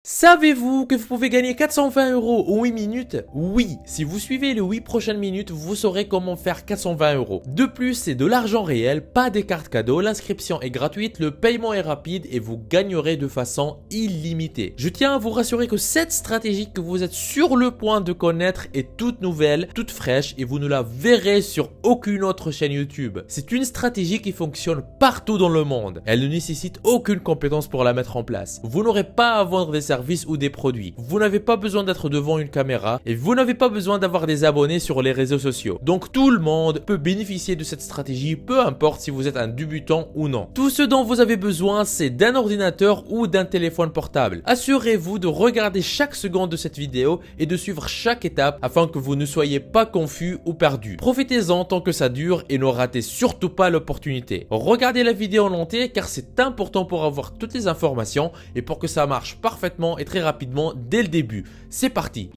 Savez-vous que vous pouvez gagner 420 € en 8 minutes? Oui, si vous suivez les 8 prochaines minutes, vous saurez comment faire 420 €. De plus, c'est de l'argent réel, pas des cartes cadeaux, l'inscription est gratuite, le paiement est rapide et vous gagnerez de façon illimitée. Je tiens à vous rassurer que cette stratégie que vous êtes sur le point de connaître est toute nouvelle, toute fraîche et vous ne la verrez sur aucune autre chaîne YouTube. C'est une stratégie qui fonctionne partout dans le monde. Elle ne nécessite aucune compétence pour la mettre en place. Vous n'aurez pas à vendre des services ou des produits. Vous n'avez pas besoin d'être devant une caméra et vous n'avez pas besoin d'avoir des abonnés sur les réseaux sociaux. Donc tout le monde peut bénéficier de cette stratégie, peu importe si vous êtes un débutant ou non. Tout ce dont vous avez besoin, c'est d'un ordinateur ou d'un téléphone portable. Assurez-vous de regarder chaque seconde de cette vidéo et de suivre chaque étape afin que vous ne soyez pas confus ou perdu. Profitez-en tant que ça dure et ne ratez surtout pas l'opportunité. Regardez la vidéo en entier car c'est important pour avoir toutes les informations et pour que ça marche parfaitement et très rapidement dès le début. C'est parti!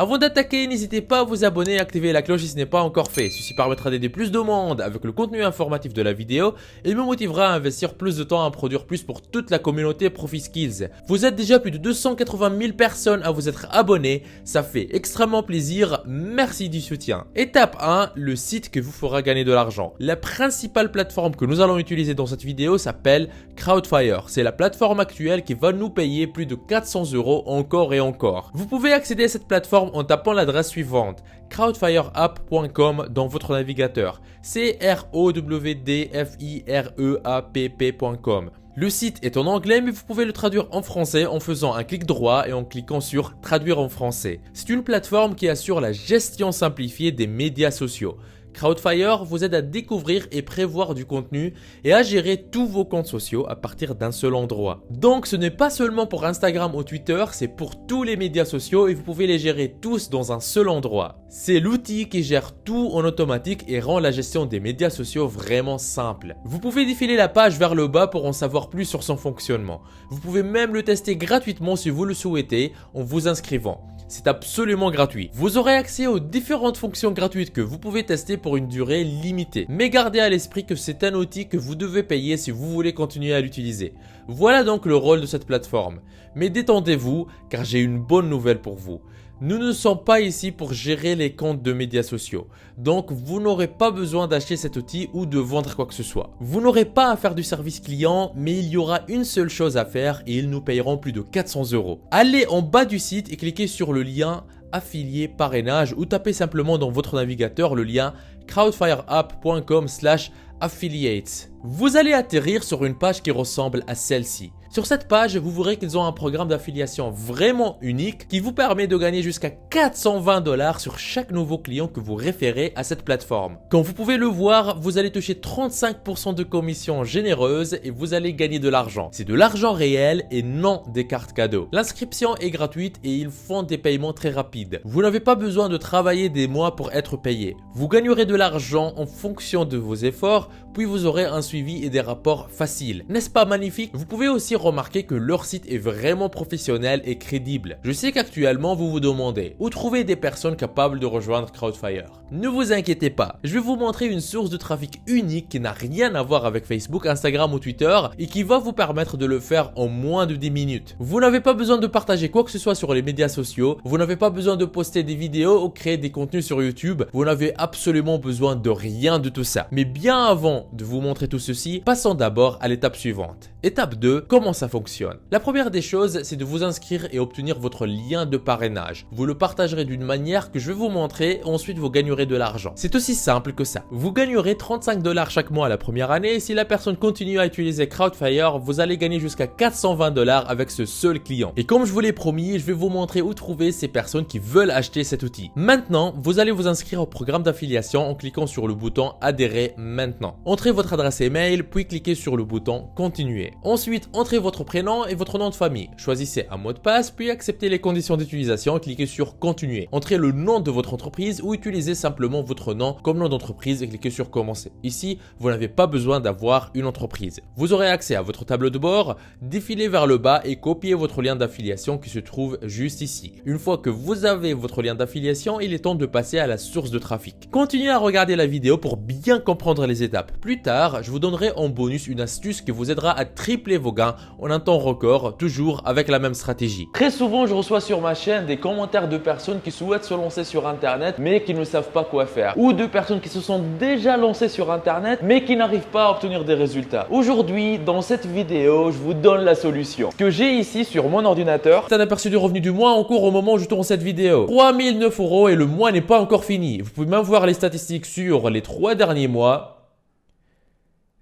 Avant d'attaquer, n'hésitez pas à vous abonner et activer la cloche si ce n'est pas encore fait. Ceci permettra d'aider plus de monde avec le contenu informatif de la vidéo et me motivera à investir plus de temps à produire plus pour toute la communauté ProfiSkills. Vous êtes déjà plus de 280 000 personnes à vous être abonnés, ça fait extrêmement plaisir, merci du soutien. Étape 1, le site que vous fera gagner de l'argent. La principale plateforme que nous allons utiliser dans cette vidéo s'appelle Crowdfire. C'est la plateforme actuelle qui va nous payer plus de 400 € encore et encore. Vous pouvez accéder à cette plateforme en tapant l'adresse suivante crowdfireapp.com dans votre navigateur. crowdfireapp.com. Le site est en anglais mais vous pouvez le traduire en français en faisant un clic droit et en cliquant sur traduire en français. C'est une plateforme qui assure la gestion simplifiée des médias sociaux. Crowdfire vous aide à découvrir et prévoir du contenu et à gérer tous vos comptes sociaux à partir d'un seul endroit. Donc ce n'est pas seulement pour Instagram ou Twitter, c'est pour tous les médias sociaux et vous pouvez les gérer tous dans un seul endroit. C'est l'outil qui gère tout en automatique et rend la gestion des médias sociaux vraiment simple. Vous pouvez défiler la page vers le bas pour en savoir plus sur son fonctionnement. Vous pouvez même le tester gratuitement si vous le souhaitez en vous inscrivant. C'est absolument gratuit. Vous aurez accès aux différentes fonctions gratuites que vous pouvez tester pour une durée limitée. Mais gardez à l'esprit que c'est un outil que vous devez payer si vous voulez continuer à l'utiliser. Voilà donc le rôle de cette plateforme. Mais détendez-vous car j'ai une bonne nouvelle pour vous. Nous ne sommes pas ici pour gérer les comptes de médias sociaux. Donc vous n'aurez pas besoin d'acheter cet outil ou de vendre quoi que ce soit. Vous n'aurez pas à faire du service client, mais il y aura une seule chose à faire et ils nous payeront plus de 400 €. Allez en bas du site et cliquez sur le lien affilié parrainage ou tapez simplement dans votre navigateur le lien crowdfireapp.com/affiliates. Vous allez atterrir sur une page qui ressemble à celle-ci. Sur cette page, vous verrez qu'ils ont un programme d'affiliation vraiment unique qui vous permet de gagner jusqu'à 420 $ sur chaque nouveau client que vous référez à cette plateforme. Comme vous pouvez le voir, vous allez toucher 35% de commission généreuse et vous allez gagner de l'argent. C'est de l'argent réel et non des cartes cadeaux. L'inscription est gratuite et ils font des paiements très rapides. Vous n'avez pas besoin de travailler des mois pour être payé. Vous gagnerez de l'argent en fonction de vos efforts, puis vous aurez un suivi et des rapports faciles. N'est-ce pas magnifique? Vous pouvez aussi remarquer que leur site est vraiment professionnel et crédible. Je sais qu'actuellement vous vous demandez où trouver des personnes capables de rejoindre Crowdfire. Ne vous inquiétez pas, je vais vous montrer une source de trafic unique qui n'a rien à voir avec Facebook, Instagram ou Twitter et qui va vous permettre de le faire en moins de 10 minutes. Vous n'avez pas besoin de partager quoi que ce soit sur les médias sociaux, vous n'avez pas besoin de poster des vidéos ou créer des contenus sur YouTube, vous n'avez absolument besoin de rien de tout ça. Mais bien avant de vous montrer tout ceci, passons d'abord à l'étape suivante. Étape 2, comment ça fonctionne? La première des choses, c'est de vous inscrire et obtenir votre lien de parrainage. Vous le partagerez d'une manière que je vais vous montrer, ensuite vous gagnerez de l'argent. C'est aussi simple que ça. Vous gagnerez 35 $ chaque mois la première année et si la personne continue à utiliser Crowdfire, vous allez gagner jusqu'à 420 $ avec ce seul client. Et comme je vous l'ai promis, je vais vous montrer où trouver ces personnes qui veulent acheter cet outil. Maintenant, vous allez vous inscrire au programme d'affiliation en cliquant sur le bouton adhérer maintenant. Entrez votre adresse email puis cliquez sur le bouton continuer. Ensuite, entrez votre prénom et votre nom de famille. Choisissez un mot de passe, puis acceptez les conditions d'utilisation et cliquez sur continuer. Entrez le nom de votre entreprise ou utilisez simplement votre nom comme nom d'entreprise et cliquez sur commencer. Ici, vous n'avez pas besoin d'avoir une entreprise. Vous aurez accès à votre tableau de bord, défilez vers le bas et copiez votre lien d'affiliation qui se trouve juste ici. Une fois que vous avez votre lien d'affiliation, il est temps de passer à la source de trafic. Continuez à regarder la vidéo pour bien comprendre les étapes. Plus tard, je vous donnerai en bonus une astuce qui vous aidera à tripler vos gains en un temps record, toujours avec la même stratégie. Très souvent, je reçois sur ma chaîne des commentaires de personnes qui souhaitent se lancer sur Internet mais qui ne savent pas quoi faire, ou de personnes qui se sont déjà lancées sur Internet mais qui n'arrivent pas à obtenir des résultats. Aujourd'hui, dans cette vidéo, je vous donne la solution. Ce que j'ai ici sur mon ordinateur, c'est un aperçu du revenu du mois en cours au moment où je tourne cette vidéo. 3009 € et le mois n'est pas encore fini. Vous pouvez même voir les statistiques sur les 3 derniers mois.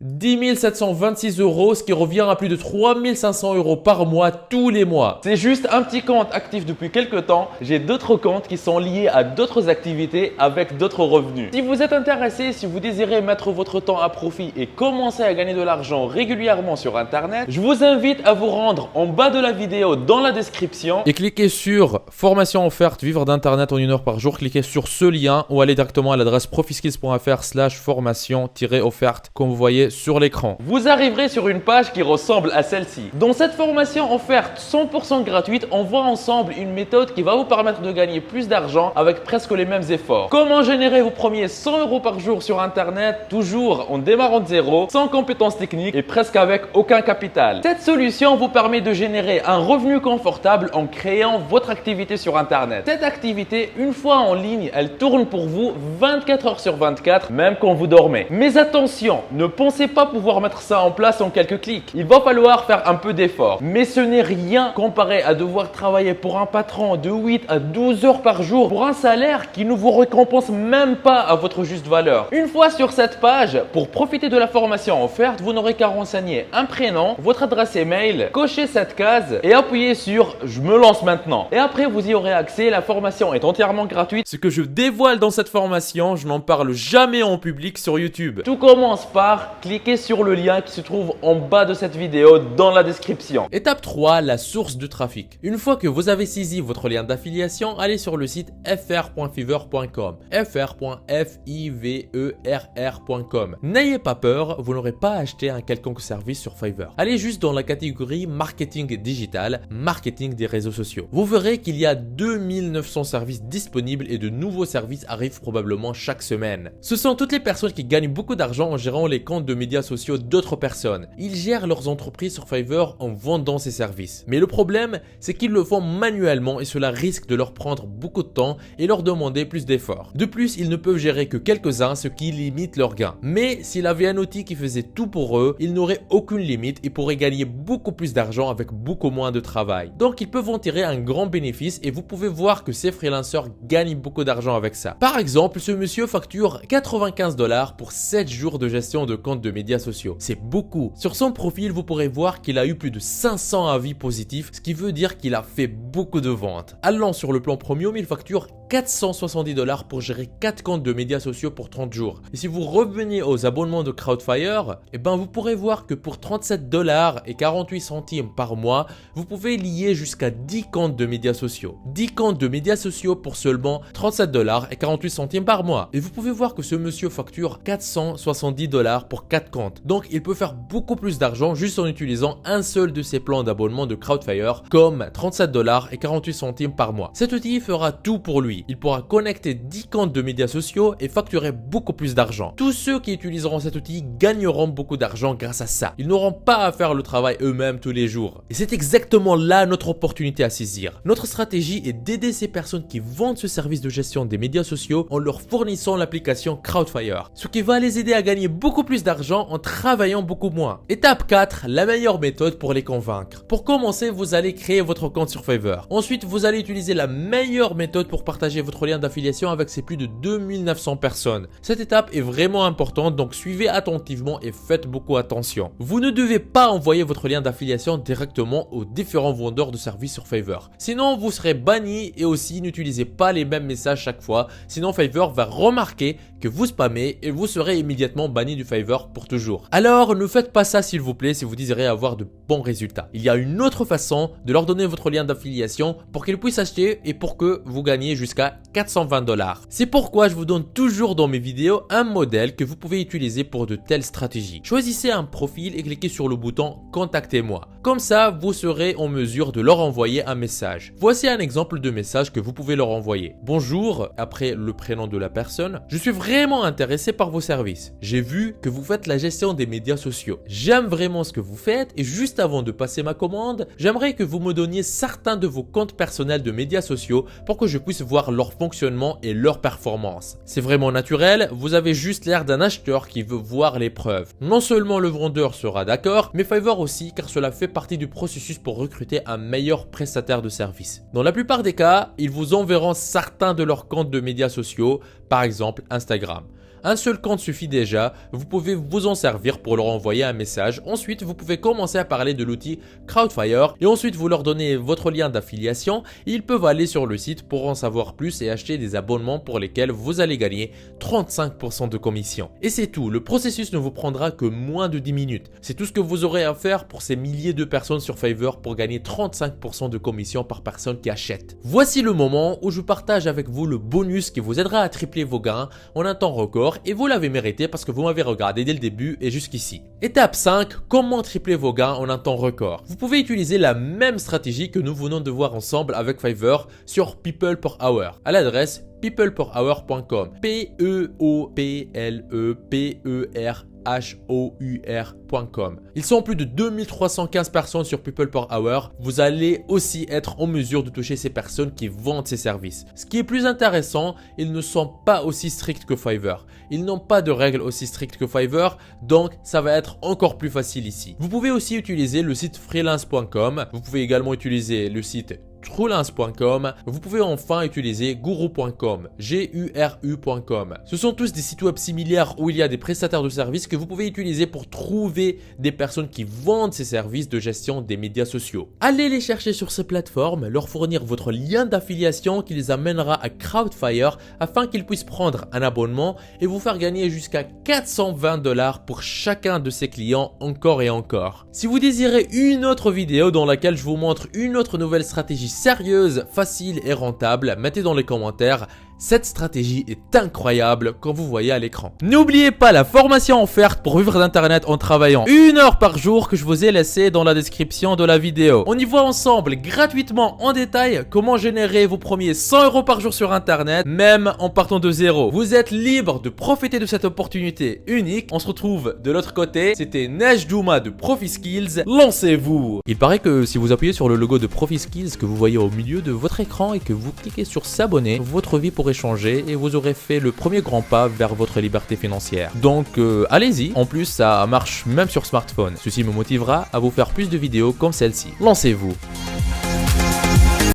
10 726 €, ce qui revient à plus de 3 500 € par mois tous les mois. C'est juste un petit compte actif depuis quelques temps. J'ai d'autres comptes qui sont liés à d'autres activités avec d'autres revenus. Si vous êtes intéressé, si vous désirez mettre votre temps à profit et commencer à gagner de l'argent régulièrement sur Internet, je vous invite à vous rendre en bas de la vidéo dans la description et cliquez sur formation offerte vivre d'Internet en 1 heure par jour. Cliquez sur ce lien ou allez directement à l'adresse profiskills.fr/formation-offerte comme vous voyez sur l'écran. Vous arriverez sur une page qui ressemble à celle-ci. Dans cette formation offerte 100% gratuite, on voit ensemble une méthode qui va vous permettre de gagner plus d'argent avec presque les mêmes efforts. Comment générer vos premiers 100 € par jour sur Internet, toujours en démarrant de zéro, sans compétences techniques et presque avec aucun capital. Cette solution vous permet de générer un revenu confortable en créant votre activité sur Internet. Cette activité, une fois en ligne, elle tourne pour vous 24 heures sur 24, même quand vous dormez. Mais attention, ne pensez pas pouvoir mettre ça en place en quelques clics. Il va falloir faire un peu d'effort. Mais ce n'est rien comparé à devoir travailler pour un patron de 8 à 12 heures par jour pour un salaire qui ne vous récompense même pas à votre juste valeur. Une fois sur cette page, pour profiter de la formation offerte, vous n'aurez qu'à renseigner un prénom, votre adresse email, cocher cette case et appuyer sur « Je me lance maintenant ». Et après, vous y aurez accès. La formation est entièrement gratuite. Ce que je dévoile dans cette formation, je n'en parle jamais en public sur YouTube. Tout commence par cliquer sur le lien qui se trouve en bas de cette vidéo dans la description. Étape 3, la source de trafic. Une fois que vous avez saisi votre lien d'affiliation, allez sur le site fr.fiverr.com, fr.fiverr.com. N'ayez pas peur, vous n'aurez pas acheté un quelconque service sur Fiverr. Allez juste dans la catégorie marketing digital, marketing des réseaux sociaux. Vous verrez qu'il y a 2900 services disponibles et de nouveaux services arrivent probablement chaque semaine. Ce sont toutes les personnes qui gagnent beaucoup d'argent en gérant les comptes de médias sociaux d'autres personnes. Ils gèrent leurs entreprises sur Fiverr en vendant ces services. Mais le problème, c'est qu'ils le font manuellement et cela risque de leur prendre beaucoup de temps et leur demander plus d'efforts. De plus, ils ne peuvent gérer que quelques-uns, ce qui limite leurs gains. Mais s'il avait un outil qui faisait tout pour eux, ils n'auraient aucune limite et pourraient gagner beaucoup plus d'argent avec beaucoup moins de travail. Donc ils peuvent en tirer un grand bénéfice et vous pouvez voir que ces freelancers gagnent beaucoup d'argent avec ça. Par exemple, ce monsieur facture 95 $ pour 7 jours de gestion de compte de médias sociaux. C'est beaucoup. Sur son profil, vous pourrez voir qu'il a eu plus de 500 avis positifs, ce qui veut dire qu'il a fait beaucoup de ventes. Allant sur le plan premium, il facture 470 $ pour gérer 4 comptes de médias sociaux pour 30 jours. Et si vous revenez aux abonnements de Crowdfire, vous pourrez voir que pour 37 $ et 48 centimes par mois, vous pouvez lier jusqu'à 10 comptes de médias sociaux. 10 comptes de médias sociaux pour seulement 37 $ et 48 centimes par mois. Et vous pouvez voir que ce monsieur facture 470 $ pour 4 comptes. Donc il peut faire beaucoup plus d'argent juste en utilisant un seul de ses plans d'abonnement de Crowdfire comme 37 $ et 48 centimes par mois. Cet outil fera tout pour lui. Il pourra connecter 10 comptes de médias sociaux et facturer beaucoup plus d'argent. Tous ceux qui utiliseront cet outil gagneront beaucoup d'argent grâce à ça. Ils n'auront pas à faire le travail eux-mêmes tous les jours. Et c'est exactement là notre opportunité à saisir. Notre stratégie est d'aider ces personnes qui vendent ce service de gestion des médias sociaux en leur fournissant l'application Crowdfire. Ce qui va les aider à gagner beaucoup plus d'argent en travaillant beaucoup moins. Étape 4, la meilleure méthode pour les convaincre. Pour commencer, vous allez créer votre compte sur Fiverr. Ensuite, vous allez utiliser la meilleure méthode pour partager votre lien d'affiliation avec ces plus de 2900 personnes. Cette étape est vraiment importante, donc suivez attentivement et faites beaucoup attention. Vous ne devez pas envoyer votre lien d'affiliation directement aux différents vendeurs de services sur Fiverr. Sinon, vous serez banni et aussi n'utilisez pas les mêmes messages chaque fois. Sinon, Fiverr va remarquer que vous spammez et vous serez immédiatement banni du Fiverr pour toujours. Alors, ne faites pas ça s'il vous plaît si vous désirez avoir de bons résultats. Il y a une autre façon de leur donner votre lien d'affiliation pour qu'ils puissent acheter et pour que vous gagnez jusqu'à 420 $. C'est pourquoi je vous donne toujours dans mes vidéos un modèle que vous pouvez utiliser pour de telles stratégies. Choisissez un profil et cliquez sur le bouton Contactez-moi. Comme ça, vous serez en mesure de leur envoyer un message. Voici un exemple de message que vous pouvez leur envoyer. Bonjour, après le prénom de la personne. Je suis vraiment intéressé par vos services. J'ai vu que vous faites la gestion des médias sociaux. J'aime vraiment ce que vous faites et juste avant de passer ma commande, j'aimerais que vous me donniez certains de vos comptes personnels de médias sociaux pour que je puisse voir leur fonctionnement et leur performance. C'est vraiment naturel, vous avez juste l'air d'un acheteur qui veut voir les preuves. Non seulement le vendeur sera d'accord, mais Fiverr aussi car cela fait partie du processus pour recruter un meilleur prestataire de service. Dans la plupart des cas, ils vous enverront certains de leurs comptes de médias sociaux, par exemple Instagram. Un seul compte suffit déjà, vous pouvez vous en servir pour leur envoyer un message. Ensuite, vous pouvez commencer à parler de l'outil Crowdfire et ensuite vous leur donnez votre lien d'affiliation et ils peuvent aller sur le site pour en savoir plus et acheter des abonnements pour lesquels vous allez gagner 35% de commission. Et c'est tout, le processus ne vous prendra que moins de 10 minutes. C'est tout ce que vous aurez à faire pour ces milliers de personnes sur Fiverr pour gagner 35% de commission par personne qui achète. Voici le moment où je partage avec vous le bonus qui vous aidera à tripler vos gains en un temps record. Et vous l'avez mérité parce que vous m'avez regardé dès le début et jusqu'ici. Étape 5, comment tripler vos gains en un temps record. Vous pouvez utiliser la même stratégie que nous venons de voir ensemble avec Fiverr sur People per Hour à l'adresse peopleperhour.com. Peopleperhour.com. Ils sont plus de 2315 personnes sur People per Hour. Vous allez aussi être en mesure de toucher ces personnes qui vendent ces services. Ce qui est plus intéressant, ils ne sont pas aussi stricts que Fiverr. Ils n'ont pas de règles aussi strictes que Fiverr, donc ça va être encore plus facile ici. Vous pouvez aussi utiliser le site freelance.com. Vous pouvez également utiliser le site Truelance.com. Vous pouvez enfin utiliser Guru.com, Guru.com. Ce sont tous des sites web similaires où il y a des prestataires de services que vous pouvez utiliser pour trouver des personnes qui vendent ces services de gestion des médias sociaux. Allez les chercher sur ces plateformes, leur fournir votre lien d'affiliation qui les amènera à Crowdfire afin qu'ils puissent prendre un abonnement et vous faire gagner jusqu'à 420$ pour chacun de ces clients encore et encore. Si vous désirez une autre vidéo dans laquelle je vous montre une autre nouvelle stratégie sérieuse, facile et rentable, mettez dans les commentaires. Cette stratégie est incroyable comme vous voyez à l'écran. N'oubliez pas la formation offerte pour vivre d'internet en travaillant 1 heure par jour que je vous ai laissé dans la description de la vidéo. On y voit ensemble gratuitement en détail comment générer vos premiers 100€ par jour sur internet, même en partant de zéro. Vous êtes libre de profiter de cette opportunité unique. On se retrouve de l'autre côté. C'était Nejdouma de ProfiSkills. Lancez-vous! Il paraît que si vous appuyez sur le logo de ProfiSkills que vous voyez au milieu de votre écran et que vous cliquez sur s'abonner, votre vie pourrait changer et vous aurez fait le premier grand pas vers votre liberté financière. Donc allez-y, en plus ça marche même sur smartphone. Ceci me motivera à vous faire plus de vidéos comme celle-ci. Lancez-vous!